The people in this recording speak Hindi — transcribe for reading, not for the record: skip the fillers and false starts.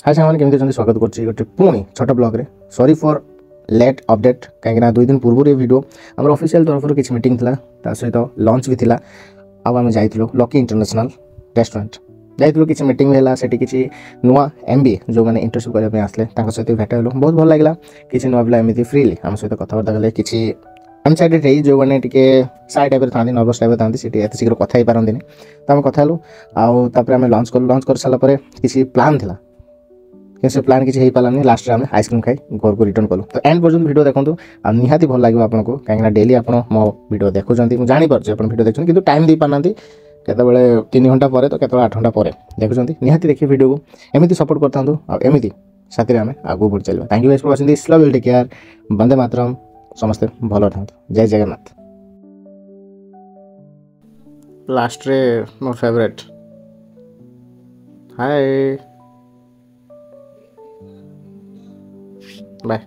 हाय सामान केमती अछंती स्वागत करछि गोटे पुणी छोट ब्लॉग रे सॉरी फॉर लेट अपडेट कहीं 2 दिन पूर्व ये वीडियो आम ऑफिशियल तरफ किसी मीटिंग थिला ता सहित लंच भी थिला आम जाइलु लकी इंटरनेशनल रेस्टोरेंट जाइलु किसी मीटिंग है सेठी किसी नुआ एमबीए जो मैंने इंटर्नशिप करने आसले सहित भेट हेलु बहुत भल लगे किसी नुआ पिला एमती फ्रीली आम सहित कथबार्ता कले किसी अनसाइडेड है जो मैंने टिके साइड टाइप था नर्वस टाइप था एत शीघ्र कथ ही पारती तो आम कथा आम लंच कर सारापर किसी प्लान थिला से प्लान किसी हो पारानी लास्ट में आइसक्रीम खाई घर को रिटर्न कलु तो एंड पर्यटन वीडियो देखो आ निहाती भल लगे आपको कहीं डेली आप मो वीडियो देखुं मुझे जानीपारे आप वीडियो देखते कि टाइम दे पाना केतबले 3 घंटा पर तो केतबले 8 घंटा पर देखुं निहाती देखिए वीडियो को एमती सपोर्ट करता एमती साथी आम आगे बढ़ी चलते thank you guys for watching this love will take care वंदे मातरम समस्ते भल था जय जगन्नाथ लास्ट रे मोर फेवरेट हाय बाय।